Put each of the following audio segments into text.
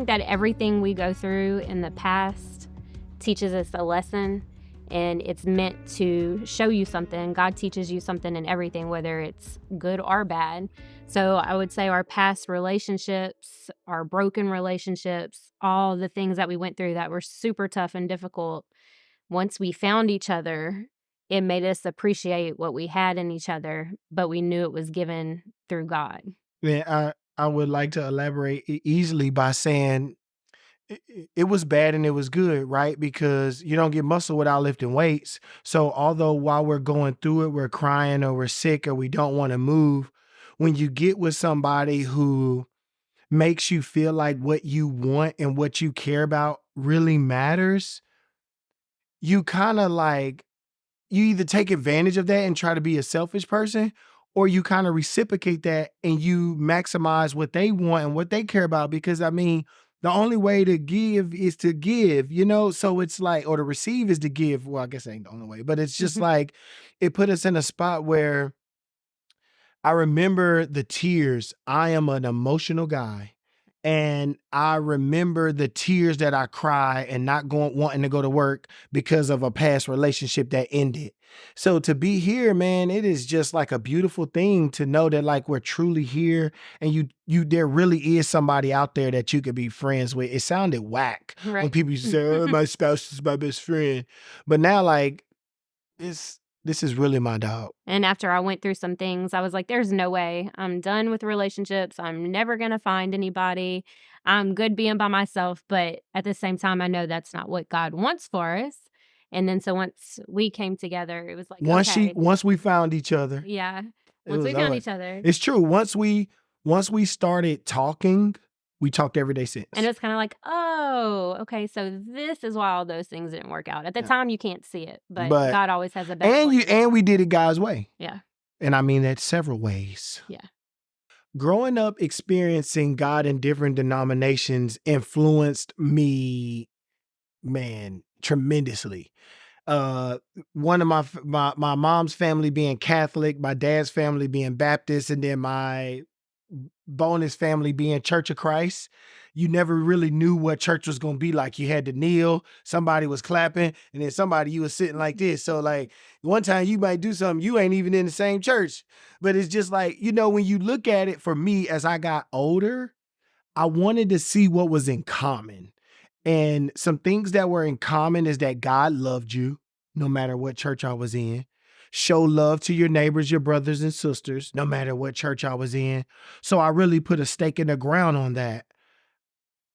think that everything we go through in the past teaches us a lesson, and it's meant to show you something. God teaches you something in everything, whether it's good or bad. So I would say our past relationships, our broken relationships, all the things that we went through that were super tough and difficult, once we found each other, it made us appreciate what we had in each other, but we knew it was given through God. Yeah, I would like to elaborate easily by saying it was bad and it was good, right? Because you don't get muscle without lifting weights. So although while we're going through it, we're crying or we're sick or we don't want to move, when you get with somebody who makes you feel like what you want and what you care about really matters, you kind of like you either take advantage of that and try to be a selfish person, or you kind of reciprocate that and you maximize what they want and what they care about. Because I mean, the only way to give is to give, you know? So it's like, or to receive is to give. Well, I guess that ain't the only way, but it's just like it put us in a spot where I remember the tears. I am an emotional guy. And I remember the tears that I cry and not going wanting to go to work because of a past relationship that ended. So to be here, man, it is just like a beautiful thing to know that like we're truly here and you there really is somebody out there that you could be friends with. It sounded whack when Right. people used to say, "Oh, my spouse is my best friend." But now like this is really my dog. And after I went through some things, I was like, there's no way. I'm done with relationships. I'm never going to find anybody. I'm good being by myself. But at the same time, I know that's not what God wants for us. And then so once we came together, it was like, okay, Once we found each other, yeah. it Once was we all found right. each other, It's true. Once we started talking, we talked every day since. and it was kind of like, oh, okay, so this is why all those things didn't work out. At the Yeah. time, you can't see it, but But God always has a best plan. and we did it God's way. Yeah. And I mean that several ways. Yeah. Growing up experiencing God in different denominations influenced me, man, tremendously. uh One of my mom's family being Catholic, my dad's family being Baptist, and then my bonus family being Church of Christ. You never really knew what church was going to be like. You had to kneel, somebody was clapping, and then somebody you was sitting like this. So like one time you might do something, you ain't even in the same church. But it's just like, you know, when you look at it, for me as I got older, I wanted to see what was in common. And some things that were in common is that God loved you no matter what church I was in. Show love to your neighbors, your brothers and sisters, no matter what church I was in. So I really put a stake in the ground on that.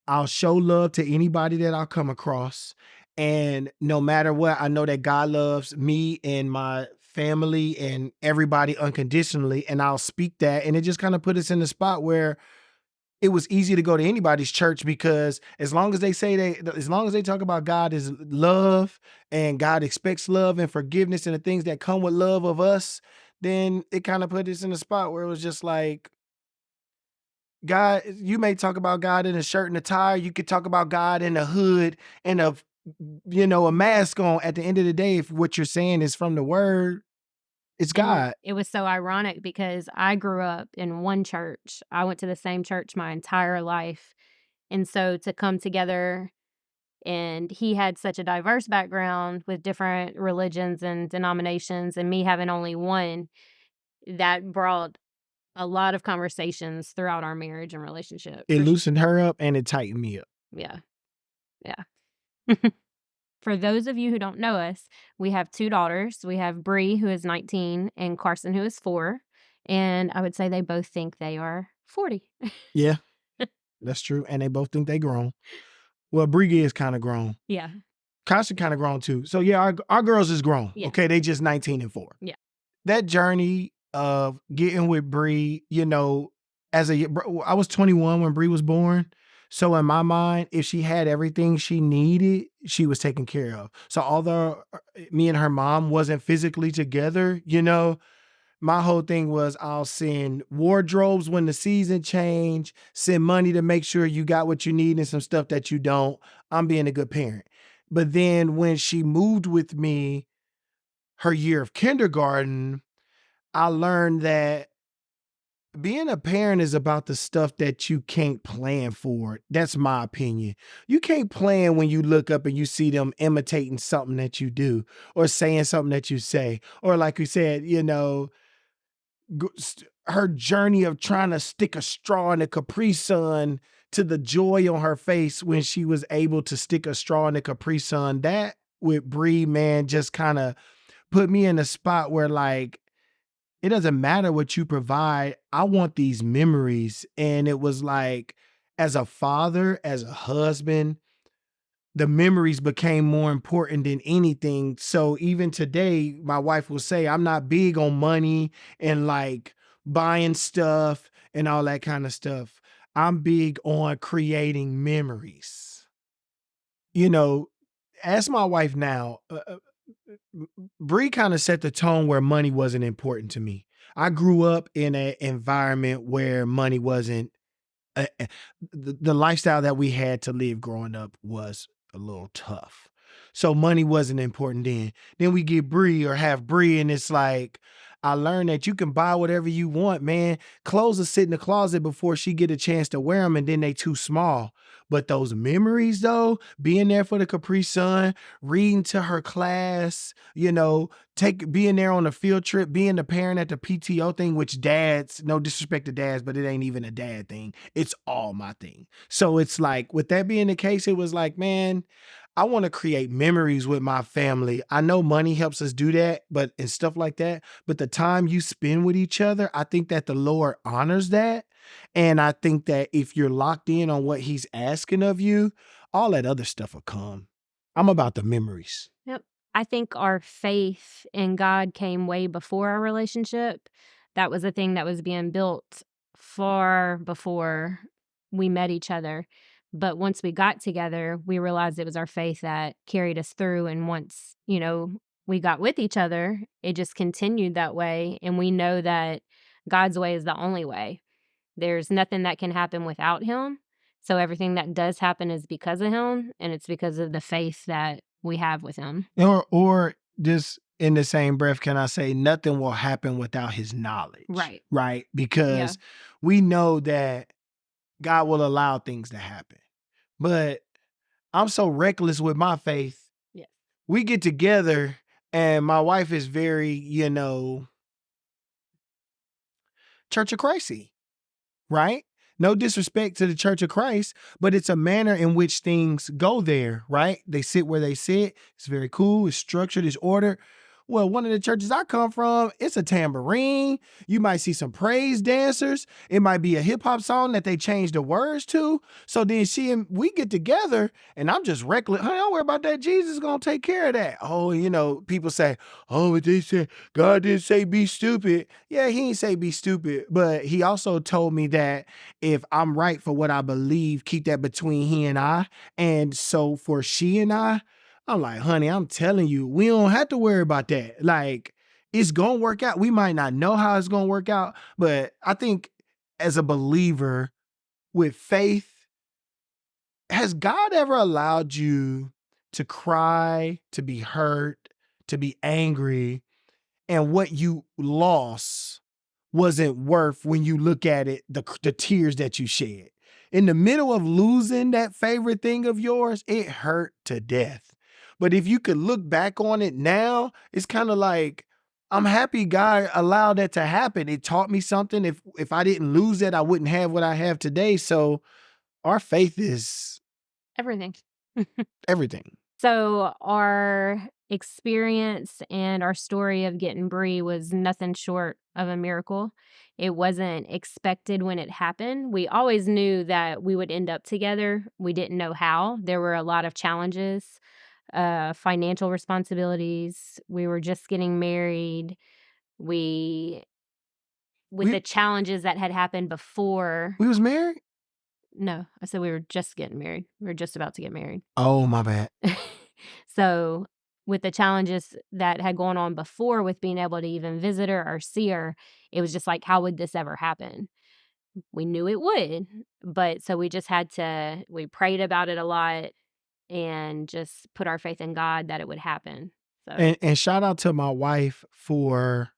I'll show love to anybody that I'll come across. And no matter what, I know that God loves me and my family and everybody unconditionally. And I'll speak that. And it just kind of put us in the spot where it was easy to go to anybody's church, because as long as as long as they talk about God is love and God expects love and forgiveness and the things that come with love of us, then it kind of put us in a spot where it was just like, God, you may talk about God in a shirt and a tie. You could talk about God in a hood and a mask on. At the end of the day, if what you're saying is from the word, it's And God. it was so ironic because I grew up in one church. I went to the same church my entire life. And so to come together, and he had such a diverse background with different religions and denominations, and me having only one, that brought a lot of conversations throughout our marriage and relationship. It loosened her up and it tightened me up. Yeah. Yeah. For those of you who don't know us, we have 2 daughters. We have Bree, who is 19, and Carson, who is 4. And I would say they both think they are 40. Yeah, that's true. And they both think they grown. Well, Bree is kind of grown. Yeah. Constant kind of grown too. So yeah, our girls is grown. Yeah. Okay, they just 19 and 4. Yeah. That journey of getting with Bree, I was 21 when Bree was born. So in my mind, if she had everything she needed, she was taken care of. So although me and her mom wasn't physically together, my whole thing was I'll send wardrobes when the season change, send money to make sure you got what you need and some stuff that you don't. I'm being a good parent. But then when she moved with me, her year of kindergarten, I learned that being a parent is about the stuff that you can't plan for. That's my opinion. You can't plan when you look up and you see them imitating something that you do or saying something that you say. Or like you said, her journey of trying to stick a straw in a Capri Sun to the joy on her face when she was able to stick a straw in a Capri Sun. That with Bree, man, just kind of put me in a spot where like it doesn't matter what you provide. I want these memories. And it was like, as a father, as a husband, the memories became more important than anything. So even today, my wife will say, I'm not big on money and like buying stuff and all that kind of stuff. I'm big on creating memories. You know, ask my wife now. Bree kind of set the tone where money wasn't important to me. I grew up in an environment where money wasn't the lifestyle that we had to live growing up was a little tough. So money wasn't important then. Then we get Bree or have Bree, and it's like I learned that you can buy whatever you want, man. Clothes will sit in the closet before she get a chance to wear them, and then they too small. But those memories, though, being there for the Capri Sun, reading to her class, being there on a field trip, being the parent at the PTO thing, which dads, no disrespect to dads, but it ain't even a dad thing. It's all my thing. So it's like, with that being the case, it was like, man, I want to create memories with my family. I know money helps us do that, and stuff like that. But the time you spend with each other, I think that the Lord honors that. And I think that if you're locked in on what he's asking of you, all that other stuff will come. I'm about the memories. Yep. I think our faith in God came way before our relationship. That was a thing that was being built far before we met each other. But once we got together, we realized it was our faith that carried us through. And once, we got with each other, it just continued that way. And we know that God's way is the only way. There's nothing that can happen without him. So everything that does happen is because of him, and it's because of the faith that we have with him. Or just in the same breath, can I say nothing will happen without his knowledge? Right. Right? Yeah. Because we know that God will allow things to happen. But I'm so reckless with my faith. Yes. We get together and my wife is very, Church of Christ-y, right? No disrespect to the Church of Christ, but it's a manner in which things go there, right? They sit where they sit. It's very cool. It's structured. It's ordered. Well, one of the churches I come from, it's a tambourine. You might see some praise dancers. It might be a hip hop song that they change the words to. So then she and we get together and I'm just reckless. Honey, don't worry about that. Jesus is going to take care of that. Oh, people say, oh, but they said God didn't say be stupid. Yeah, he didn't say be stupid, but he also told me that if I'm right for what I believe, keep that between he and I. And so for she and I'm like, honey, I'm telling you, we don't have to worry about that. Like, it's going to work out. We might not know how it's going to work out, but I think as a believer with faith, has God ever allowed you to cry, to be hurt, to be angry, and what you lost wasn't worth, when you look at it, the tears that you shed? In the middle of losing that favorite thing of yours, it hurt to death. But if you could look back on it now, it's kind of like, I'm happy God allowed that to happen. It taught me something. If I didn't lose that, I wouldn't have what I have today. So our faith is Everything. everything. So our experience and our story of getting Bree was nothing short of a miracle. It wasn't expected when it happened. We always knew that we would end up together. We didn't know how. There were a lot of challenges, financial responsibilities. We were just getting married. With the challenges that had happened before. We was married? No, I said we were just getting married. We were just about to get married. Oh, my bad. So with the challenges that had gone on before with being able to even visit her or see her, it was just like, how would this ever happen? We knew it would, but so we just we prayed about it a lot and just put our faith in God that it would happen. So And shout out to my wife for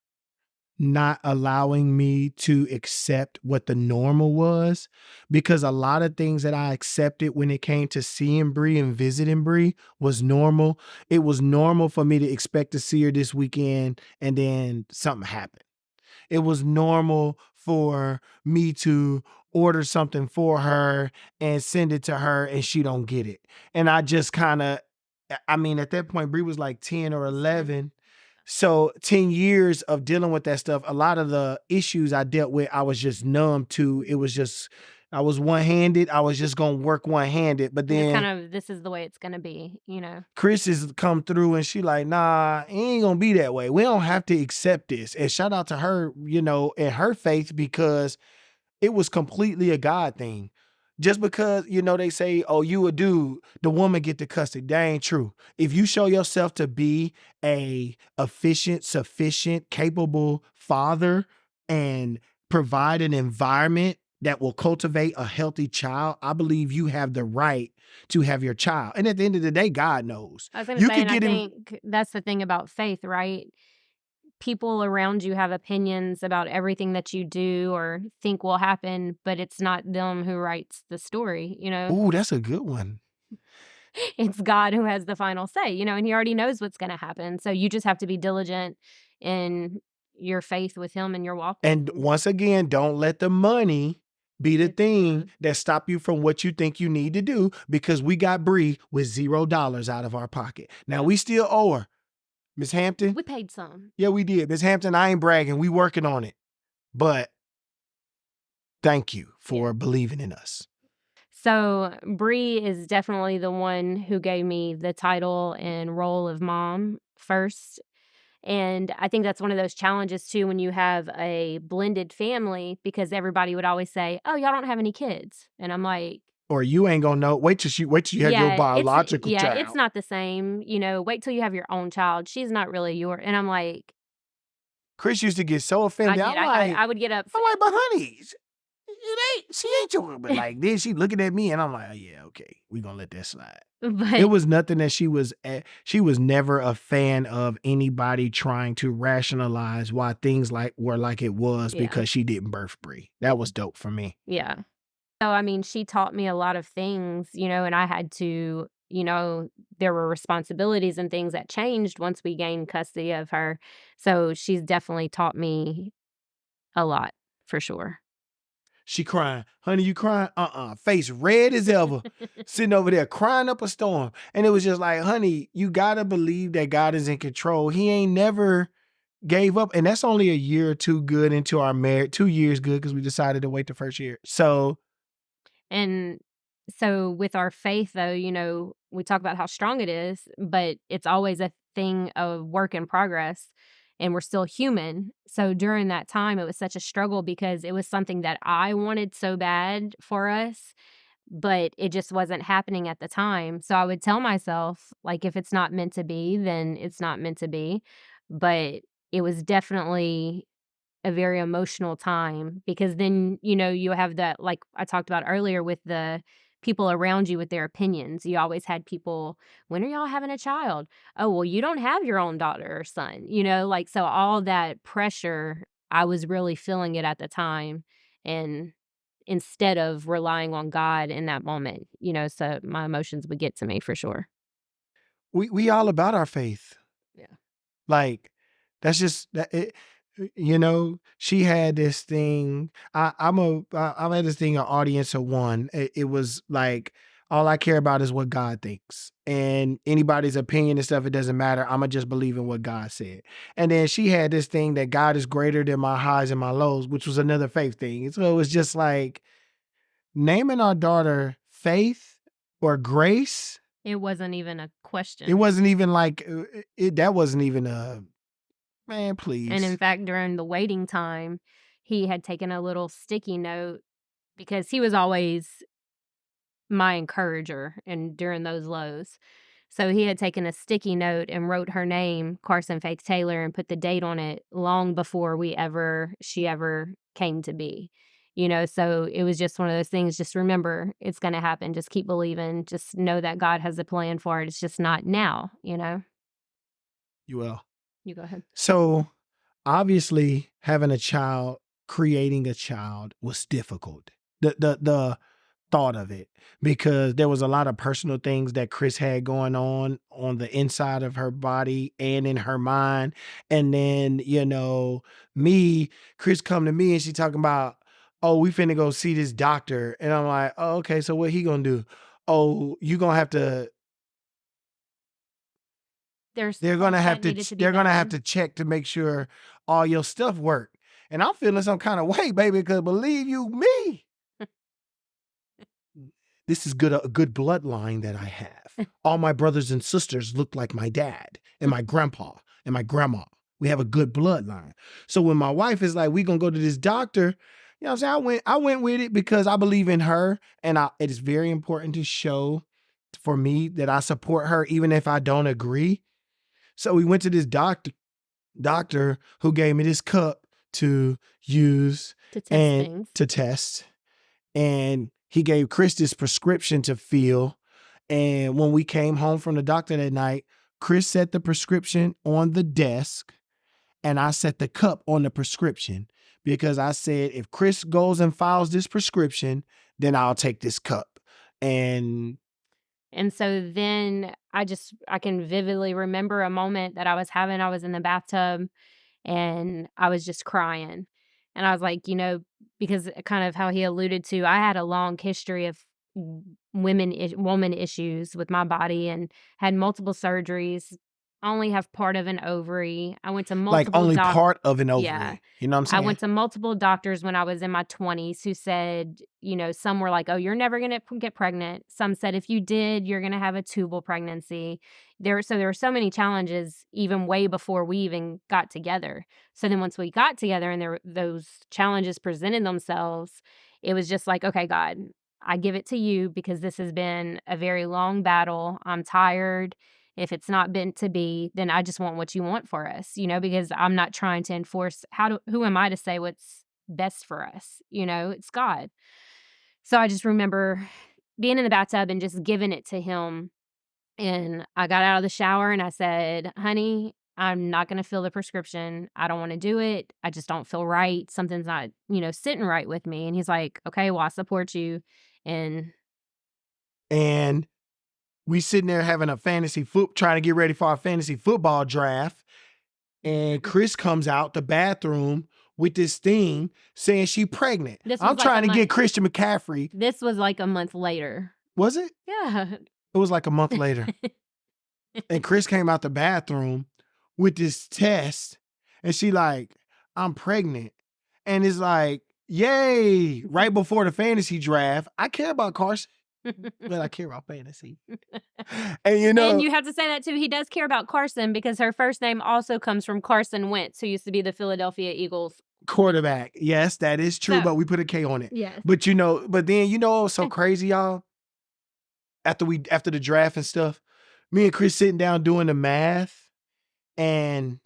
not allowing me to accept what the normal was, because a lot of things that I accepted when it came to seeing Bree and visiting Bree was normal. It was normal for me to expect to see her this weekend and then something happened. It was normal for me to order something for her and send it to her and she don't get it. And I just kind of, I mean, at that point, Bree was like 10 or 11. So 10 years of dealing with that stuff, a lot of the issues I dealt with, I was just numb to. It was just, I was one-handed. I was just going to work one-handed. But Just then kind of, this is the way it's gonna be, you know? Kris has come through and she like, nah, it ain't gonna be that way. We don't have to accept this. And shout out to her, and her faith, because it was completely a God thing. Just because, they say, oh, you a dude, the woman get the custody. That ain't true. If you show yourself to be a efficient, sufficient, capable father and provide an environment that will cultivate a healthy child, I believe you have the right to have your child. And at the end of the day, God knows. I was gonna You say, could and I get him. think that's the thing about faith, right? People around you have opinions about everything that you do or think will happen, but it's not them who writes the story, you know? Ooh, that's a good one. It's God who has the final say, and he already knows what's gonna happen. So you just have to be diligent in your faith with him and your walk with And him. once again, don't let the money be the It's thing that stop you from what you think you need to do, because we got Bree with $0 out of our pocket. Now we still owe her. Miss Hampton? we paid some. Yeah, we did. Miss Hampton, I ain't bragging. We working on it. But thank you for believing in us. So Bree is definitely the one who gave me the title and role of mom first. And I think that's one of those challenges too when you have a blended family, because everybody would always say, "Oh, y'all don't have any kids." And I'm like, Or you ain't gonna know. Wait till you have your biological it's child. not the same, wait till you have your own child. She's not really your, and I'm like, Kris used to get so offended. I would get I'm upset. like, but honey, she ain't your, but like then she looking at me and I'm like, oh, yeah, okay, we gonna let that slide. It But was nothing that she was never a fan of anybody trying to rationalize why things were like it was yeah. because she didn't birth Bree. That was dope for me. Yeah. So, I mean, she taught me a lot of things, and I had to, there were responsibilities and things that changed once we gained custody of her. So she's definitely taught me a lot for sure. She crying, honey, you crying? Face red as ever, sitting over there crying up a storm. And it was just like, honey, you gotta believe that God is in control. He ain't never gave up. And that's only a year or two good into our marriage, 2 years good, because we decided to wait the first year. So And so with our faith though, we talk about how strong it is, but it's always a thing of work in progress and we're still human. So during that time it was such a struggle because it was something that I wanted so bad for us, but it just wasn't happening at the time. So I would tell myself like if it's not meant to be, then it's not meant to be. But it was definitely a very emotional time because then, you have that, like I talked about earlier with the people around you with their opinions. You always had people, when are y'all having a child? Oh, well, you don't have your own daughter or son, like so all that pressure, I was really feeling it at the time. And instead of relying on God in that moment, so my emotions would get to me for sure. we all about our faith. Yeah. Like, that's just that it, she had this thing. I had this thing, an audience of one. It was like, all I care about is what God thinks. And anybody's opinion and stuff, it doesn't matter. I'ma just believe in what God said. And then she had this thing that God is greater than my highs and my lows, which was another faith thing. And so it was just like naming our daughter Faith or Grace. It wasn't even a It question. wasn't even like that wasn't even a, man, And in please. fact, during the waiting time, he had taken a little sticky note because he was always my encourager and during those lows. So he had taken a sticky note and wrote her name, Carson Faith Taylor, and put the date on it long before she ever came to be. So it was just one of those things. Just remember, it's going to happen. Just keep believing. Just know that God has a plan for it. It's just not now. You will. You go ahead. So obviously having a child, creating a child was difficult. The thought of it, because there was a lot of personal things that Kris had going on the inside of her body and in her mind. And then, me, Kris come to me and she talking about, oh, we finna go see this doctor. And I'm like, oh, okay, so what he gonna do? Oh, you gonna have to There's they're stuff gonna have that to needed to be they're gonna have done. to check to make sure all your stuff work. And I'm feeling some kind of way, baby, because believe you me, this is a good bloodline that I have. All my brothers and sisters look like my dad and my grandpa and my grandma. We have a good bloodline. So when my wife is like, we gonna go to this doctor, you know what I'm saying? I went with it because I believe in her. And it is very important to show for me that I support her, even if I don't agree. So we went to this doctor who gave me this cup to use To test and things. to test. And he gave Kris this prescription to fill. And when we came home from the doctor that night, Kris set the prescription on the desk and I set the cup on the prescription, because I said, if Kris goes and files this prescription, then I'll take this cup. And so then I can vividly remember a moment that I was having. I was in the bathtub and I was just crying. And I was like, because kind of how he alluded to, I had a long history of woman issues with my body and had multiple surgeries. I only have part of an ovary. I went to like multiple only part of an yeah. ovary. You know what I'm I saying? went to multiple doctors when I was in my 20s who said, some were like, "Oh, you're never going to get pregnant." Some said if you did, you're going to have a tubal pregnancy. There were so many challenges even way before we even got together. So then once we got together and those challenges presented themselves, it was just like, "Okay, God, I give it to you because this has been a very long battle. I'm tired. If it's not meant to be, then I just want what you want for us, because I'm not trying to enforce who am I to say what's best for us? It's God." So I just remember being in the bathtub and just giving it to him. And I got out of the shower and I said, "Honey, I'm not going to fill the prescription. I don't want to do it. I just don't feel right. Something's not, sitting right with me." And he's like, "Okay, well, I support you." And And we sitting there having a trying to get ready for our fantasy football draft. And Kris comes out the bathroom with this thing saying she pregnant. I'm trying to get Christian McCaffrey. This was like a month later. Was it? Yeah. It was like a month later. And Kris came out the bathroom with this test and she like, I'm pregnant. And it's like, yay, right before the fantasy draft. I care about Carson, but I care about fantasy. And And you have to say that too. He does care about Carson because her first name also comes from Carson Wentz, who used to be the Philadelphia Eagles quarterback. Yes, that is true, So- but we put a K on it. Yes. But then it was so crazy, y'all. After the draft and stuff, me and Kris sitting down doing the math, and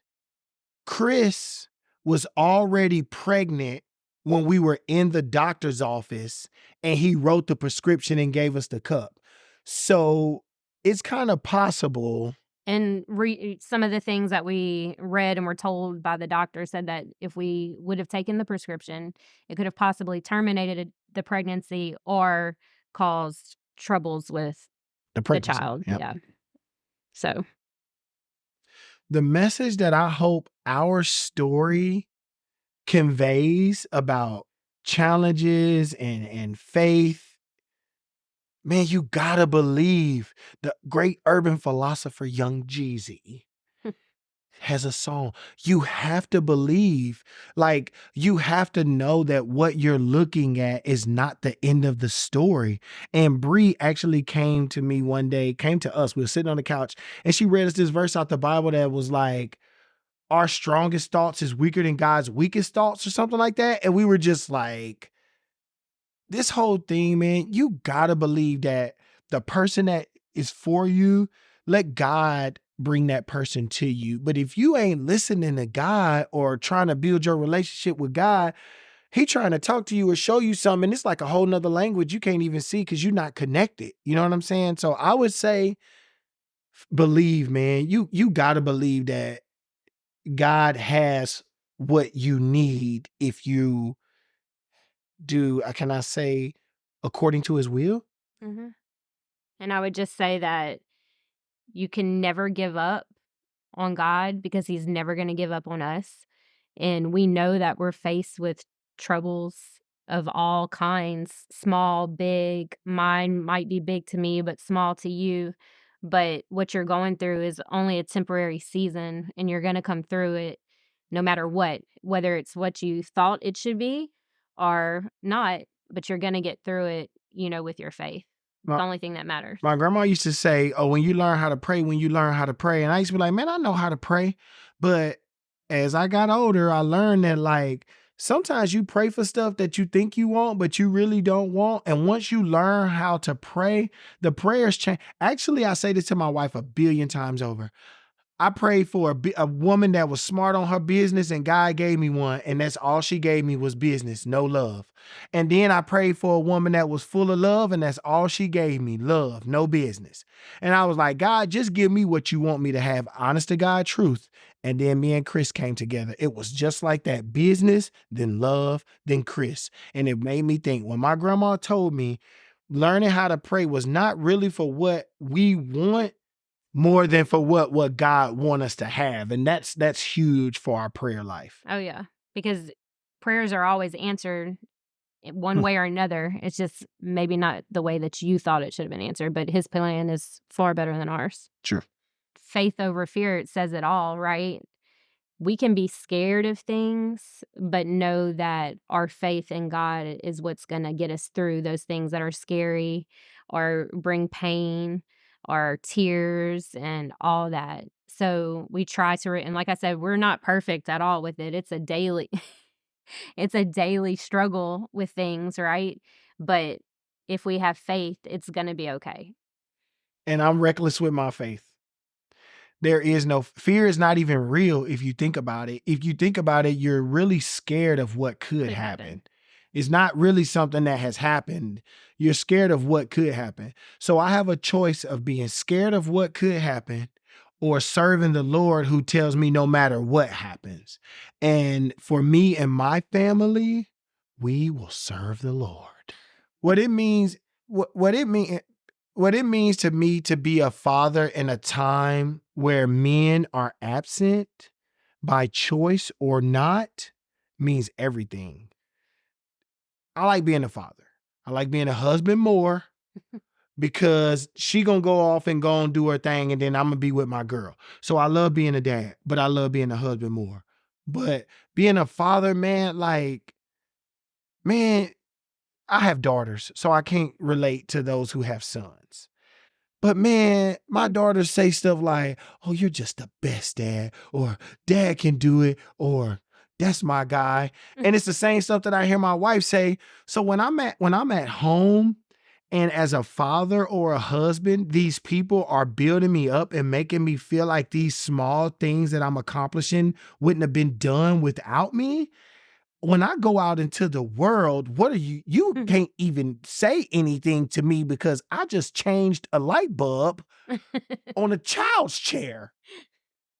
Kris was already pregnant when we were in the doctor's office, and he wrote the prescription and gave us the cup. So it's kind of possible. And some of the things that we read and were told by the doctor said that if we would have taken the prescription, it could have possibly terminated the pregnancy or caused troubles with the child. Yep. Yeah. So the message that I hope our story conveys about challenges and faith, man, you gotta believe. The great urban philosopher Young Jeezy has a song. You have to believe, like you have to know that what you're looking at is not the end of the story. And Bree actually came to me one day, came to us. We were sitting on the couch and she read us this verse out the Bible that was like, our strongest thoughts is weaker than God's weakest thoughts or something like that. And we were just like, this whole thing, man, you gotta believe that the person that is for you, let God bring that person to you. But if you ain't listening to God or trying to build your relationship with God, he trying to talk to you or show you something. It's like a whole nother language you can't even see because you're not connected. You know what I'm saying? So I would say, believe, man. You gotta believe that God has what you need if you do, can I say, according to his will? Mm-hmm. And I would just say that you can never give up on God because he's never going to give up on us. And we know that we're faced with troubles of all kinds, small, big. Mine might be big to me, but small to you. But what you're going through is only a temporary season, and you're going to come through it no matter what, whether it's what you thought it should be or not, but you're going to get through it, with your faith. It's My, the only thing that matters. my grandma used to say, oh, when you learn how to pray, when you learn how to pray. And I used to be like, man, I know how to pray. But as I got older, I learned that like sometimes you pray for stuff that you think you want, but you really don't want. And once you learn how to pray, the prayers change. Actually, I say this to my wife a billion times over. I prayed for a woman that was smart on her business, and God gave me one, and that's all she gave me was business, no love. And then I prayed for a woman that was full of love, and that's all she gave me, love, no business. And I was like, God, just give me what you want me to have, honest to God truth. And then me and Kris came together. It was just like that, business, then love, then Kris. And it made me think, when my grandma told me learning how to pray was not really for what we want, more than for what God want us to have. And that's huge for our prayer life. Oh, yeah, because prayers are always answered one way or another. It's just maybe not the way that you thought it should have been answered, but his plan is far better than ours. True. Faith over fear, it says it all, right? We can be scared of things, but know that our faith in God is what's going to get us through those things that are scary or bring pain or tears and all that. So we try to, and like I said, we're not perfect at all with it. It's a daily, it's a daily struggle with things, right? But if we have faith, it's going to be okay. And I'm reckless with my faith. There is no fear, is not even real if you think about it. If you think about it, you're really scared of what could happen. It's not really something that has happened. You're scared of what could happen. So I have a choice of being scared of what could happen or serving the Lord who tells me no matter what happens. And for me and my family, we will serve the Lord. What it means, what it means to me to be a father in a time where men are absent by choice or not means everything. I like being a father. I like being a husband more because she gonna go off and go and do her thing, and then I'm gonna be with my girl. So I love being a dad, but I love being a husband more. But being a father, man, man, I have daughters, so I can't relate to those who have sons. But man, my daughters say stuff like, oh, you're just the best dad, or dad can do it, or that's my guy. And it's the same stuff that I hear my wife say. So when I'm at home and as a father or a husband, these people are building me up and making me feel like these small things that I'm accomplishing wouldn't have been done without me. When I go out into the world, what are you can't even say anything to me because I just changed a light bulb on a child's chair,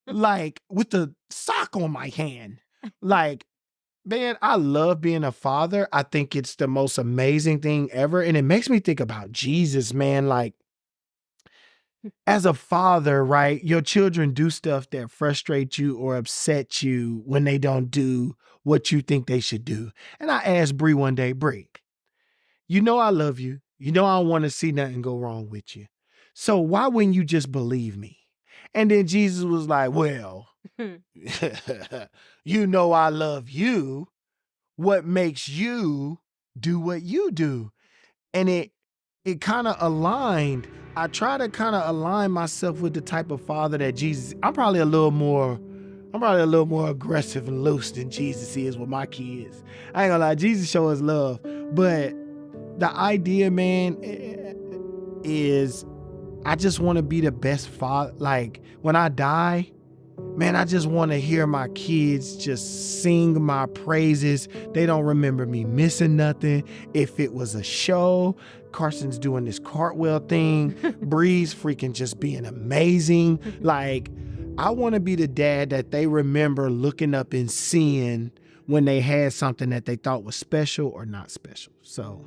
like with the sock on my hand. Like, man, I love being a father. I think it's the most amazing thing ever. And it makes me think about Jesus, man. Like, as a father, right, your children do stuff that frustrate you or upset you when they don't do what you think they should do. And I asked Bree one day, Bree, you know I love you. You know I don't want to see nothing go wrong with you. So why wouldn't you just believe me? And then Jesus was like, well, you know I love you. What makes you do what you do? And it kind of aligned. I try to kind of align myself with the type of father that Jesus. I'm probably a little more aggressive and loose than Jesus is with my kids. I ain't gonna lie, Jesus show us love. But the idea, man, is I just want to be the best father. Like when I die, man, I just want to hear my kids just sing my praises. They don't remember me missing nothing. If it was a show, Carson's doing this cartwheel thing, Bree's freaking just being amazing. Like, I want to be the dad that they remember looking up and seeing when they had something that they thought was special or not special. So